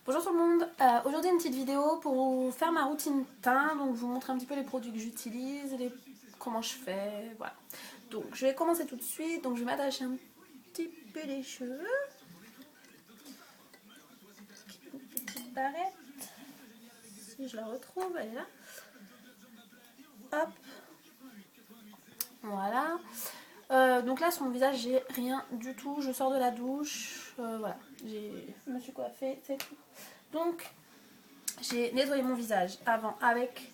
Bonjour tout le monde, aujourd'hui une petite vidéo pour faire ma routine teint, donc je vous montre un petit peu les produits que j'utilise, comment je fais, voilà. Donc je vais commencer tout de suite, donc je vais m'attacher un petit peu les cheveux. Une petite barrette, si je la retrouve, elle est là. Hop, voilà. Donc là sur mon visage j'ai rien du tout, je sors de la douche, voilà, je me suis coiffée, c'est tout. Donc j'ai nettoyé mon visage avant avec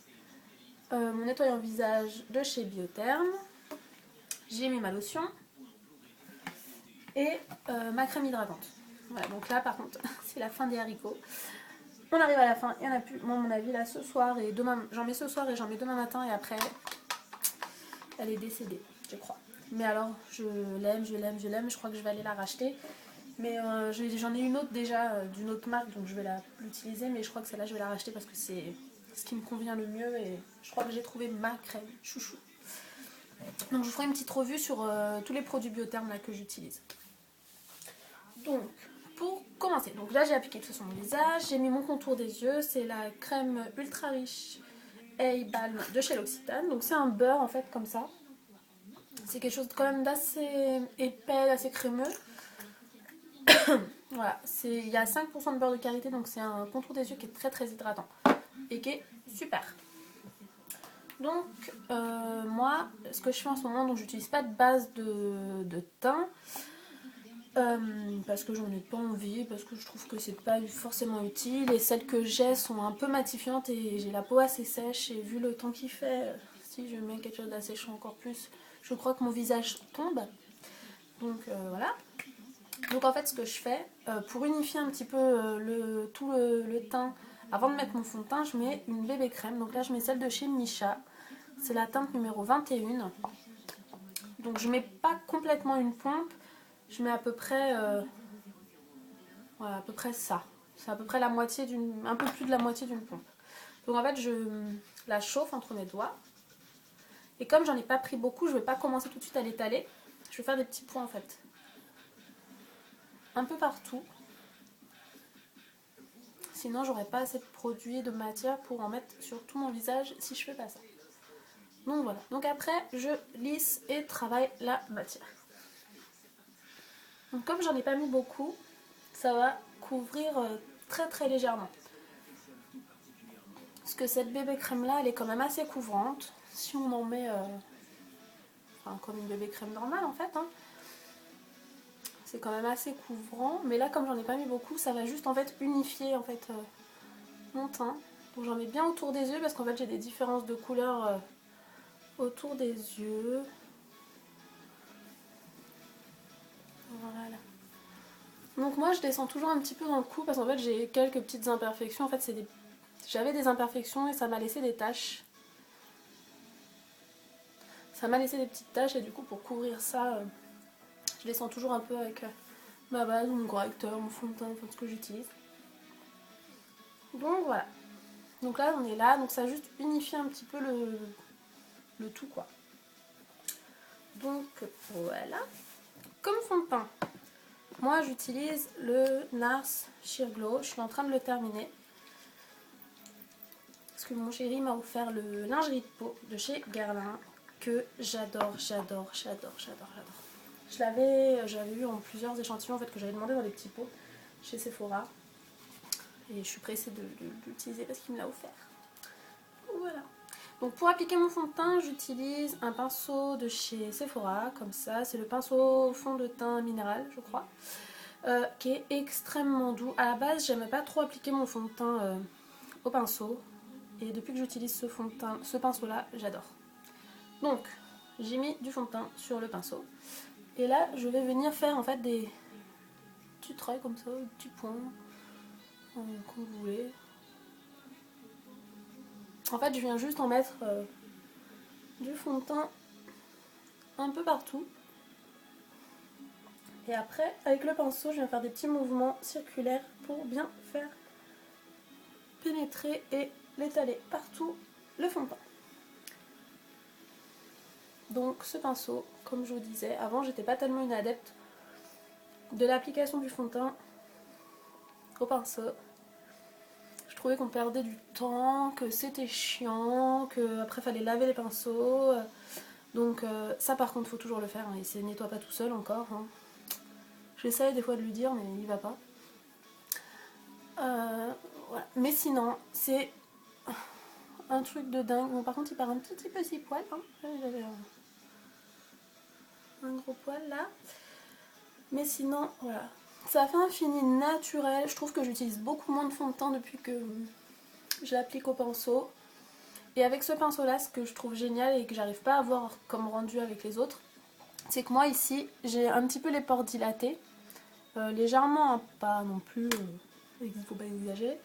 mon nettoyant visage de chez Biotherm. J'ai mis ma lotion et ma crème hydratante. Voilà, donc là par contre c'est la fin des haricots. On arrive à la fin, il n'y en a plus. Moi, à mon avis, là ce soir et demain, j'en mets ce soir et j'en mets demain matin et après, elle est décédée, je crois. Mais alors, je l'aime, je crois que je vais aller la racheter. Mais j'en ai une autre déjà d'une autre marque, donc je vais l'utiliser. Mais je crois que celle-là, je vais la racheter parce que c'est ce qui me convient le mieux et je crois que j'ai trouvé ma crème chouchou. Donc je vous ferai une petite revue sur tous les produits Biotherm là, que j'utilise. Donc, pour commencer, donc là j'ai appliqué tout sur mon visage, j'ai mis mon contour des yeux, c'est la crème ultra riche A-Balm de chez L'Occitane. Donc c'est un beurre en fait comme ça. C'est quelque chose quand même d'assez épais, d'assez crémeux. Voilà, il y a 5% de beurre de karité, donc c'est un contour des yeux qui est très hydratant et qui est super. Donc moi, ce que je fais en ce moment, donc j'utilise pas de base de teint. Parce que j'en ai pas envie, parce que je trouve que c'est pas forcément utile et celles que j'ai sont un peu matifiantes et j'ai la peau assez sèche et vu le temps qu'il fait, si je mets quelque chose d'assez chaud encore plus, je crois que mon visage tombe. Donc voilà. Donc en fait ce que je fais, pour unifier un petit peu tout le teint, avant de mettre mon fond de teint, je mets une bébé crème. Donc là je mets celle de chez Missha, c'est la teinte numéro 21. Donc je mets pas complètement une pompe, je mets à peu près... voilà, à peu près ça. C'est à peu près la moitié un peu plus de la moitié d'une pompe. Donc en fait, je la chauffe entre mes doigts. Et comme j'en ai pas pris beaucoup, je vais pas commencer tout de suite à l'étaler. Je vais faire des petits points en fait. Un peu partout. Sinon, j'aurais pas assez de produit, de matière pour en mettre sur tout mon visage si je fais pas ça. Donc voilà. Donc après, je lisse et travaille la matière. Donc comme j'en ai pas mis beaucoup, ça va couvrir très légèrement. Parce que cette bébé crème là, elle est quand même assez couvrante. Si on en met, enfin, comme une bébé crème normale en fait, hein, c'est quand même assez couvrant. Mais là, comme j'en ai pas mis beaucoup, ça va juste en fait unifier en fait mon teint. Donc j'en mets bien autour des yeux parce qu'en fait j'ai des différences de couleur autour des yeux. Voilà. Donc moi je descends toujours un petit peu dans le cou parce qu'en fait j'ai quelques petites imperfections. En fait j'avais des imperfections et ça m'a laissé des taches. Ça m'a laissé des petites taches et du coup pour couvrir ça, je descends toujours un peu avec ma base, mon correcteur, mon fond de teint, enfin ce que j'utilise. Donc voilà. Donc là on est là, donc ça juste unifie un petit peu le tout quoi. Donc voilà. Comme fond de teint, moi j'utilise le NARS Sheer Glow, je suis en train de le terminer. Parce que mon chéri m'a offert le lingerie de peau de chez Guerlain que j'adore. J'avais eu en plusieurs échantillons en fait, que j'avais demandé dans des petits pots chez Sephora. Et je suis pressée de l'utiliser parce qu'il me l'a offert. Voilà. Donc pour appliquer mon fond de teint, j'utilise un pinceau de chez Sephora, comme ça. C'est le pinceau fond de teint minéral, je crois, qui est extrêmement doux. À la base, j'aimais pas trop appliquer mon fond de teint au pinceau. Et depuis que j'utilise ce pinceau-là, j'adore. Donc, j'ai mis du fond de teint sur le pinceau. Et là, je vais venir faire en fait des petits traits comme ça, des petits points, comme vous voulez. En fait, je viens juste en mettre du fond de teint un peu partout. Et après, avec le pinceau, je viens faire des petits mouvements circulaires pour bien faire pénétrer et l'étaler partout le fond de teint. Donc ce pinceau, comme je vous disais, avant j'étais pas tellement une adepte de l'application du fond de teint au pinceau. trouvais qu'on perdait du temps, que c'était chiant, qu'après fallait laver les pinceaux. Donc ça par contre faut toujours le faire, hein, et c'est nettoie pas tout seul encore. Hein. J'essaye des fois de lui dire mais il va pas. Voilà. Mais sinon c'est un truc de dingue. Bon par contre il part un petit peu si poil. Hein. J'avais un gros poil là. Mais sinon voilà. Ça fait un fini naturel. Je trouve que j'utilise beaucoup moins de fond de teint depuis que je l'applique au pinceau. Et avec ce pinceau là, ce que je trouve génial et que j'arrive pas à avoir comme rendu avec les autres, c'est que moi ici j'ai un petit peu les pores dilatés. Légèrement, hein, pas non plus, il ne faut pas exagérer.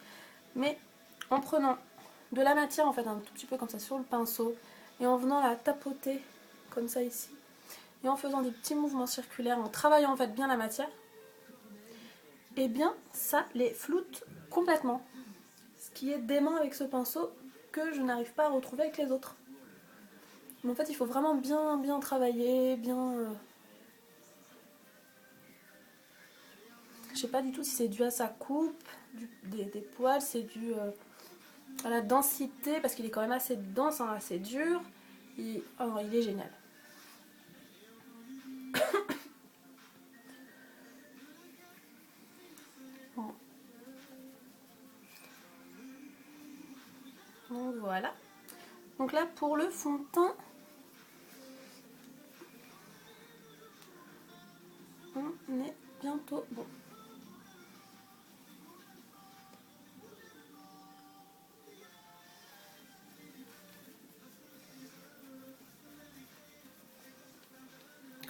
Mais en prenant de la matière en fait un tout petit peu comme ça sur le pinceau et en venant la tapoter comme ça ici et en faisant des petits mouvements circulaires, en travaillant en fait bien la matière, et bien ça les floute complètement. Ce qui est dément avec ce pinceau que je n'arrive pas à retrouver avec les autres. Mais en fait il faut vraiment bien travailler, bien... Je sais pas du tout si c'est dû à sa coupe, des poils, c'est dû à la densité, parce qu'il est quand même assez dense, hein, assez dur. Alors, il est génial. Bon. Donc voilà. Donc là pour le fond de teint, on est bientôt bon.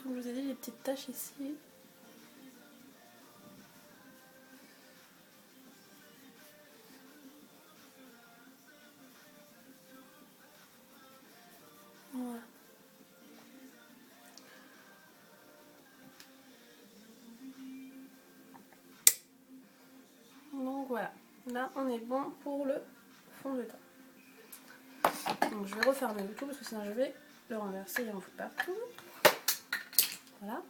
Comme je vous ai dit, les petites taches ici. Voilà. Donc voilà. Là on est bon pour le fond de teint. Donc je vais refermer le tout parce que sinon je vais le renverser et en foutre partout. Voilà.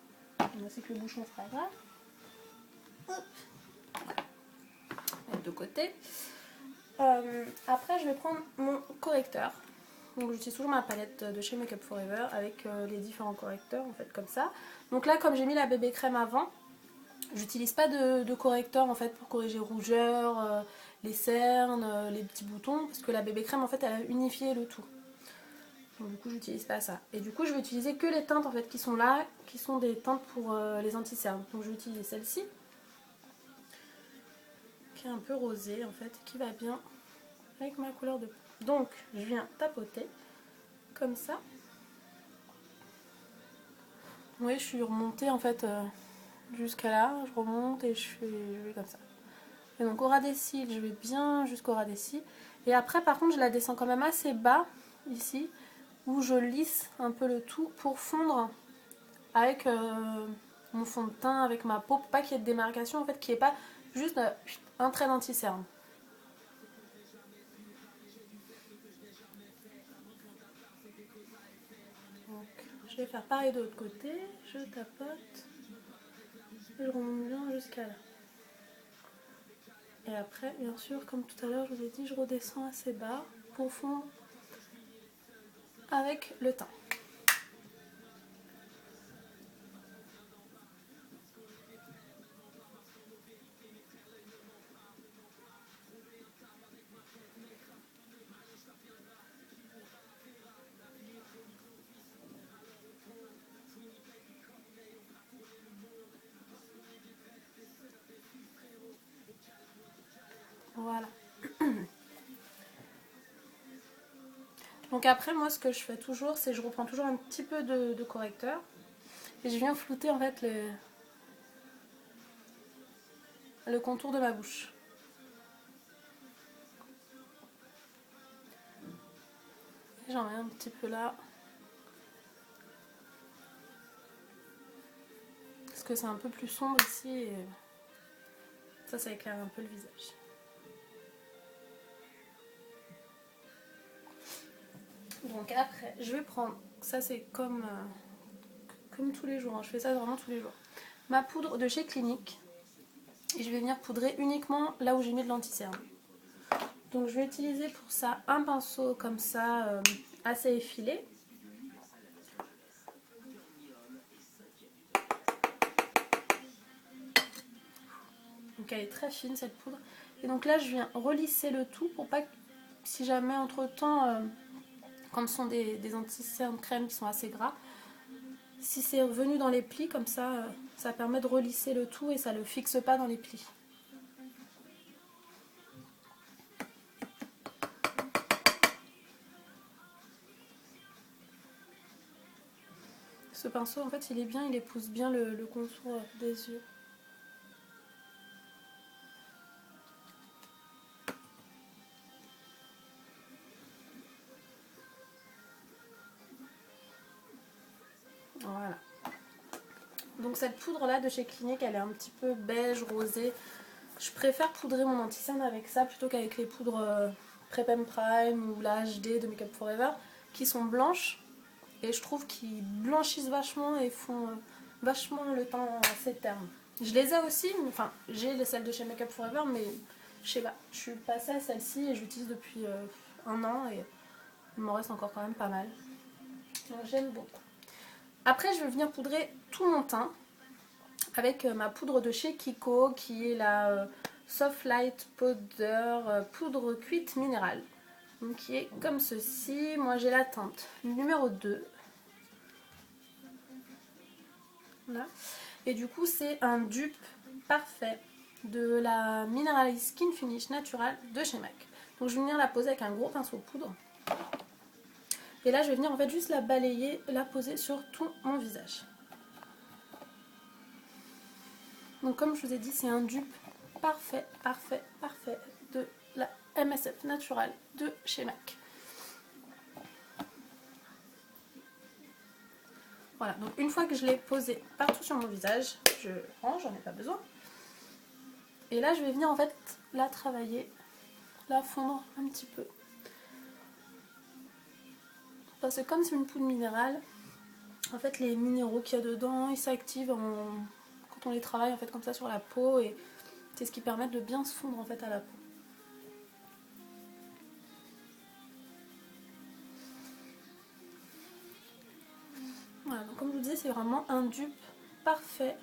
C'est que le bouchon, c'est pas grave. Hop. Mettre de côté. Après je vais prendre mon correcteur. Donc j'utilise toujours ma palette de chez Make Up Forever avec les différents correcteurs en fait comme ça. Donc là comme j'ai mis la bébé crème avant, j'utilise pas de correcteur en fait pour corriger rougeur, les cernes, les petits boutons, parce que la bébé crème en fait elle a unifié le tout. Donc du coup j'utilise pas ça. Et du coup je vais utiliser que les teintes en fait qui sont là, qui sont des teintes pour les anti-cernes. Donc je vais utiliser celle-ci, qui est un peu rosée en fait, qui va bien avec ma couleur de peau. Donc je viens tapoter comme ça. Oui, je suis remontée en fait jusqu'à là, je remonte et je vais comme ça. Et donc au ras des cils, je vais bien jusqu'au ras des cils. Et après par contre je la descends quand même assez bas ici, où je lisse un peu le tout pour fondre avec mon fond de teint, avec ma peau, pour pas qu'il y ait de démarcation en fait, qu'il n'y ait pas juste un trait d'anti-cerne. Je vais faire pareil de l'autre côté, je tapote et je remonte bien jusqu'à là. Et après, bien sûr, comme tout à l'heure, je vous ai dit, je redescends assez bas pour fondre avec le teint. Voilà. Donc après, moi, ce que je fais toujours, c'est que je reprends toujours un petit peu de correcteur et je viens flouter en fait le contour de ma bouche. J'en mets un petit peu là. Parce que c'est un peu plus sombre ici et ça éclaire un peu le visage. Donc après, je vais prendre, ça c'est comme tous les jours, hein. Je fais ça vraiment tous les jours. Ma poudre de chez Clinique. Et je vais venir poudrer uniquement là où j'ai mis de l'anti-cerne. Donc je vais utiliser pour ça un pinceau comme ça, assez effilé. Donc elle est très fine cette poudre. Et donc là je viens relisser le tout pour pas que, si jamais entre temps, comme ce sont des anti-cernes crème qui sont assez gras, si c'est revenu dans les plis comme ça, ça permet de relisser le tout et ça ne le fixe pas dans les plis. Ce pinceau en fait il est bien, il épouse bien le contour des yeux. Voilà. Donc cette poudre là de chez Clinique, elle est un petit peu beige, rosée. Je préfère poudrer mon anti-cerne avec ça plutôt qu'avec les poudres Prep and Prime ou la HD de Make Up For Ever qui sont blanches et je trouve qu'ils blanchissent vachement et font vachement le teint assez terne. Je les ai aussi, enfin j'ai celles de chez Make Up For Ever mais je sais pas, je suis passée à celle-ci et je l'utilise depuis un an et il m'en reste encore quand même pas mal. Donc j'aime beaucoup. Après je vais venir poudrer tout mon teint avec ma poudre de chez Kiko qui est la Soft Light Powder poudre cuite minérale. Donc qui est comme ceci. Moi j'ai la teinte numéro 2. Voilà. Et du coup c'est un dupe parfait de la Mineralize Skin Finish Natural de chez MAC. Donc je vais venir la poser avec un gros pinceau poudre. Et là je vais venir en fait juste la balayer, la poser sur tout mon visage. Donc comme je vous ai dit, c'est un dupe parfait, parfait, parfait de la MSF Natural de chez MAC. Voilà, donc une fois que je l'ai posé partout sur mon visage, je range, j'en ai pas besoin. Et là je vais venir en fait la travailler, la fondre un petit peu. Parce que comme c'est une poudre minérale, en fait les minéraux qu'il y a dedans, ils s'activent quand on les travaille en fait comme ça sur la peau et c'est ce qui permet de bien se fondre en fait à la peau. Voilà, donc comme je vous disais, c'est vraiment un dupe parfait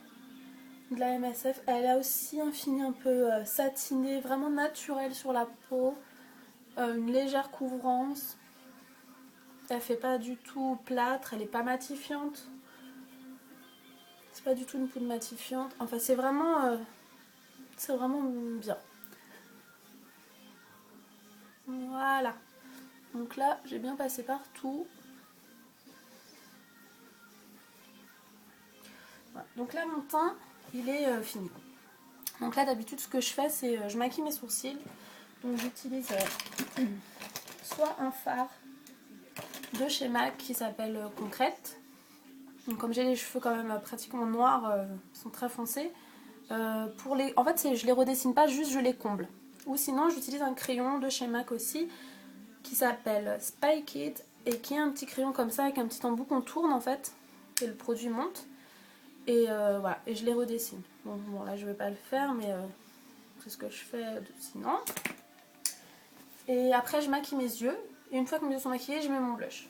de la MSF. Elle a aussi un fini un peu satiné, vraiment naturel sur la peau, une légère couvrance. Elle fait pas du tout plâtre, elle est pas matifiante. C'est pas du tout une poudre matifiante. Enfin, c'est vraiment bien. Voilà. Donc là, j'ai bien passé partout. Voilà. Donc là, mon teint, il est fini. Donc là, d'habitude, ce que je fais, c'est je maquille mes sourcils. Donc j'utilise soit un fard de chez MAC qui s'appelle Concrète. Donc comme j'ai les cheveux quand même pratiquement noirs, ils sont très foncés. En fait, je les redessine pas, juste je les comble. Ou sinon, j'utilise un crayon de chez MAC aussi qui s'appelle Spike It et qui est un petit crayon comme ça avec un petit embout qu'on tourne en fait et le produit monte. Et voilà, et je les redessine. Bon, là je vais pas le faire, mais c'est ce que je fais sinon. Et après, je maquille mes yeux. Et une fois que mes yeux sont maquillés, je mets mon blush.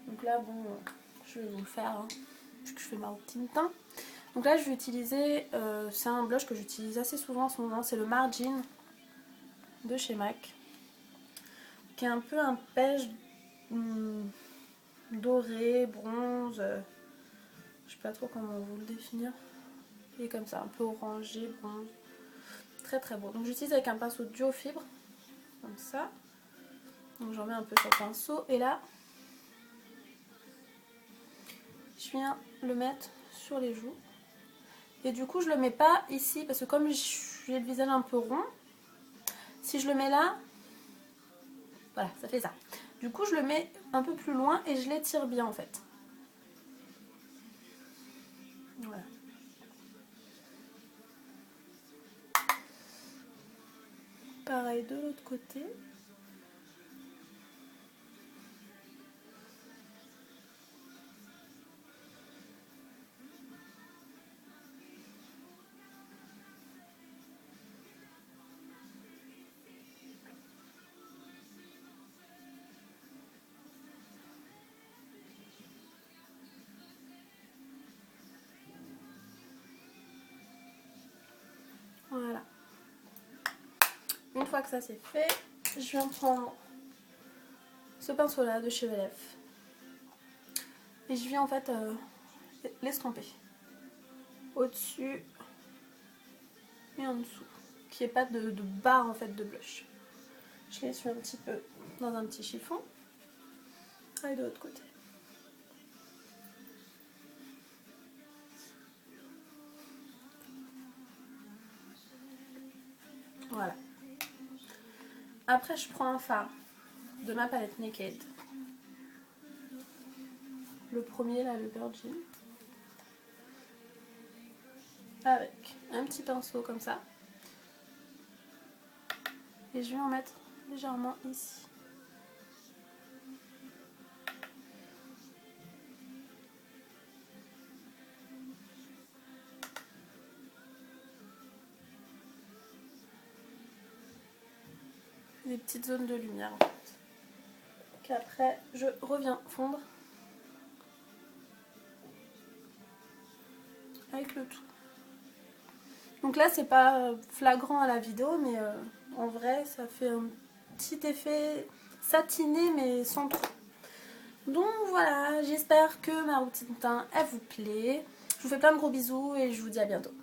Donc là, bon, je vais vous le faire, hein, puisque je fais ma routine teint. Donc là, je vais utiliser, c'est un blush que j'utilise assez souvent en ce moment, c'est le Margin de chez MAC, qui est un peu un beige doré, bronze, je sais pas trop comment vous le définir. Il est comme ça, un peu orangé, bronze, très très beau. Donc j'utilise avec un pinceau duo fibre, comme ça. Donc j'en mets un peu sur le pinceau, et là, je viens le mettre sur les joues. Et du coup, je le mets pas ici, parce que comme j'ai le visage un peu rond, si je le mets là, voilà, ça fait ça. Du coup, je le mets un peu plus loin et je l'étire bien en fait. Voilà. Pareil de l'autre côté. fois que ça c'est fait, je viens prendre ce pinceau là de chez VLF et je viens en fait l'estomper au-dessus et en dessous, qu'il n'y ait pas de barre en fait de blush. Je l'essuie un petit peu dans un petit chiffon et de l'autre côté. Voilà. Après je prends un fard de ma palette Naked. Le premier là, le Virgin. Avec un petit pinceau comme ça. Et je vais en mettre légèrement ici. Des petites zones de lumière en fait. Qu'après je reviens fondre avec le tout. Donc là c'est pas flagrant à la vidéo, mais en vrai ça fait un petit effet satiné mais sans trop. Donc voilà, j'espère que ma routine teint elle vous plaît. Je vous fais plein de gros bisous et je vous dis à bientôt.